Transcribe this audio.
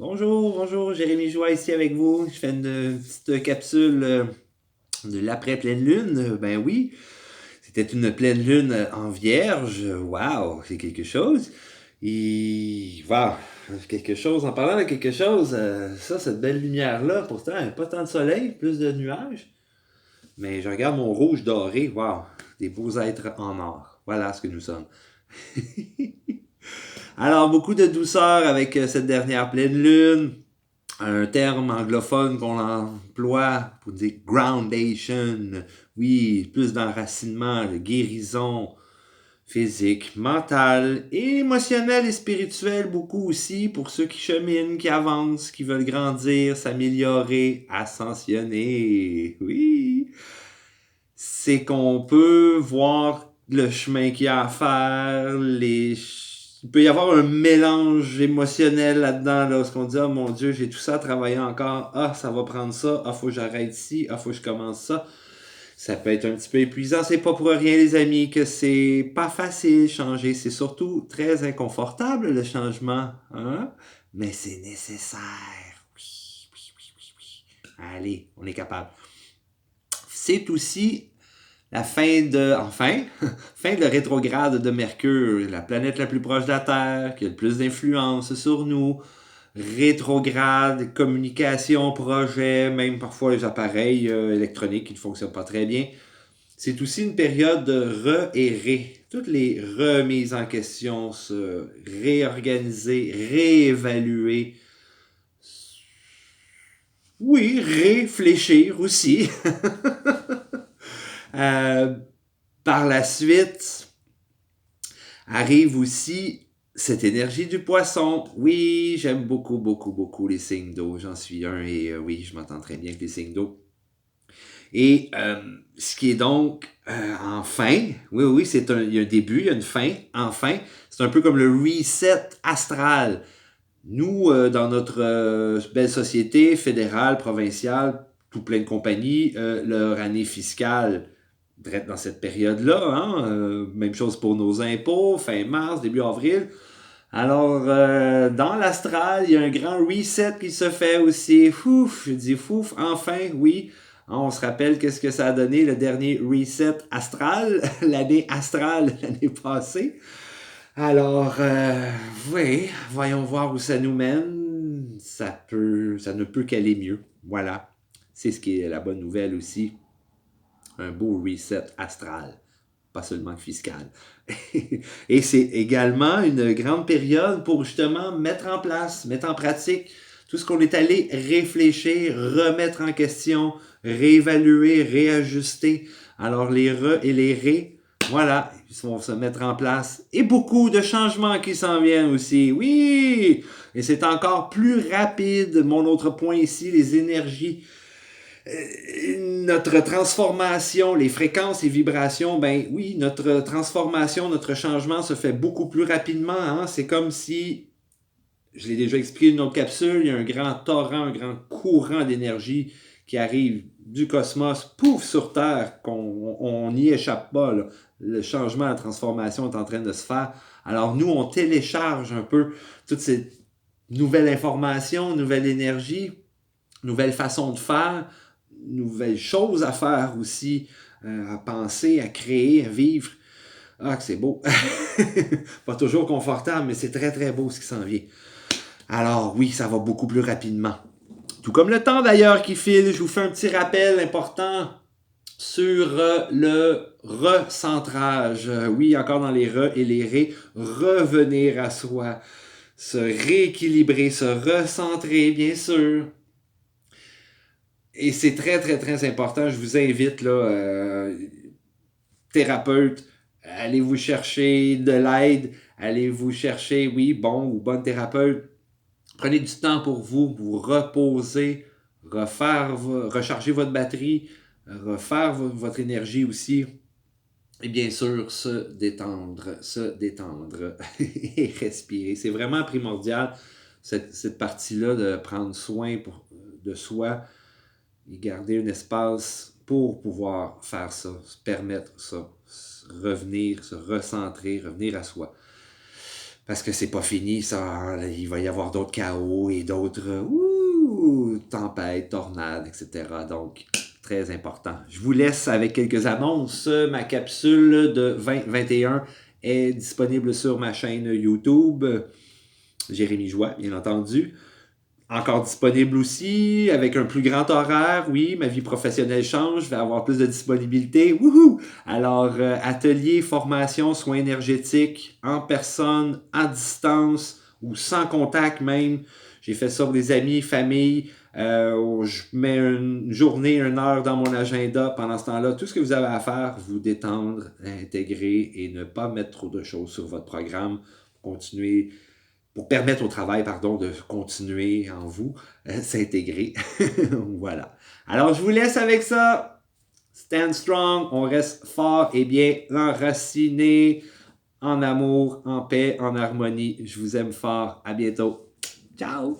Bonjour, bonjour, Jérémy Joie ici avec vous. Je fais une petite capsule de l'après-pleine lune. Ben oui, c'était une pleine lune en vierge. Waouh, c'est quelque chose. Et waouh, quelque chose, en parlant de quelque chose, cette belle lumière-là, pourtant, pas tant de soleil, plus de nuages. Mais je regarde mon rouge doré, waouh, des beaux êtres en or. Voilà ce que nous sommes. Alors, beaucoup de douceur avec cette dernière pleine lune. Un terme anglophone qu'on emploie pour dire groundation. Oui, plus d'enracinement, de guérison physique, mentale, émotionnelle et spirituelle, beaucoup aussi pour ceux qui cheminent, qui avancent, qui veulent grandir, s'améliorer, ascensionner. Oui, c'est qu'on peut voir le chemin qu'il y a à faire, il peut y avoir un mélange émotionnel là-dedans, là, ce qu'on dit, oh mon Dieu, j'ai tout ça à travailler encore, ah, ça va prendre ça, ah, faut que j'arrête ici, ah, faut que je commence ça. Ça peut être un petit peu épuisant, c'est pas pour rien, les amis, que c'est pas facile de changer, c'est surtout très inconfortable, le changement, hein? Mais c'est nécessaire. Oui, oui, oui, oui, oui. Allez, on est capable. C'est aussi la fin de le rétrograde de Mercure, la planète la plus proche de la Terre, qui a le plus d'influence sur nous. Rétrograde, communication, projet, même parfois les appareils électroniques qui ne fonctionnent pas très bien. C'est aussi une période de re et ré. Toutes les remises en question, se réorganiser, réévaluer. Oui, réfléchir aussi. euh, Par la suite, arrive aussi cette énergie du poisson. Oui, j'aime beaucoup, beaucoup, beaucoup les signes d'eau. J'en suis un et oui, je m'entends très bien avec les signes d'eau. Et ce qui est donc enfin, oui, il y a un début, il y a une fin, enfin, c'est un peu comme le reset astral. Nous, dans notre belle société fédérale, provinciale, tout plein de compagnies, leur année fiscale dans cette période-là, hein, même chose pour nos impôts, fin mars, début avril. Alors, dans l'astral, il y a un grand reset qui se fait aussi. Fouf, je dis fouf, enfin, oui. On se rappelle qu'est-ce que ça a donné le dernier reset astral, l'année astrale, l'année passée. Alors, oui, voyons voir où ça nous mène. Ça ne peut qu'aller mieux. Voilà. C'est ce qui est la bonne nouvelle aussi. Un beau reset astral, pas seulement fiscal. Et c'est également une grande période pour justement mettre en place, mettre en pratique tout ce qu'on est allé réfléchir, remettre en question, réévaluer, réajuster. Alors les re et les ré, voilà, ils vont se mettre en place. Et beaucoup de changements qui s'en viennent aussi. Oui! Et c'est encore plus rapide. Mon autre point ici, les énergies, notre transformation, les fréquences et vibrations, ben oui, notre transformation, notre changement se fait beaucoup plus rapidement. Hein? C'est comme si, je l'ai déjà expliqué dans une autre capsule, il y a un grand torrent, un grand courant d'énergie qui arrive du cosmos, pouf, sur Terre, qu'on n'y échappe pas. Là. Le changement, la transformation est en train de se faire. Alors nous, on télécharge un peu toute cette nouvelle information, nouvelle énergie, nouvelle façon de faire, nouvelles choses à faire aussi, à penser, à créer, à vivre. Ah, que c'est beau. Pas toujours confortable, mais c'est très très beau ce qui s'en vient. Alors oui, ça va beaucoup plus rapidement. Tout comme le temps d'ailleurs qui file, je vous fais un petit rappel important sur le recentrage. Oui, encore dans les re et les ré, revenir à soi, se rééquilibrer, se recentrer, bien sûr. Et c'est très, très, très important. Je vous invite, là, thérapeute, allez vous chercher de l'aide, allez vous chercher, oui, bon ou bonne thérapeute. Prenez du temps pour vous, vous reposer, recharger votre batterie, refaire votre énergie aussi. Et bien sûr, se détendre et respirer. C'est vraiment primordial, cette partie-là, de prendre soin de soi et garder un espace pour pouvoir faire ça, se permettre ça, revenir, se recentrer, revenir à soi. Parce que c'est pas fini, ça. Hein. Il va y avoir d'autres chaos et d'autres tempêtes, tornades, etc. Donc, très important. Je vous laisse avec quelques annonces. Ma capsule de 2021 est disponible sur ma chaîne YouTube. Jérémy Joie, bien entendu. Encore disponible aussi, avec un plus grand horaire, oui, ma vie professionnelle change, je vais avoir plus de disponibilité, wouhou! Alors, atelier, formation, soins énergétiques, en personne, à distance, ou sans contact même, j'ai fait ça pour des amis, famille, je mets une journée, une heure dans mon agenda, pendant ce temps-là, tout ce que vous avez à faire, vous détendre, intégrer et ne pas mettre trop de choses sur votre programme, continuer pour permettre au travail, pardon, de continuer en vous, s'intégrer. Voilà. Alors, je vous laisse avec ça. Stand strong, on reste fort et bien enraciné en amour, en paix, en harmonie. Je vous aime fort. À bientôt. Ciao!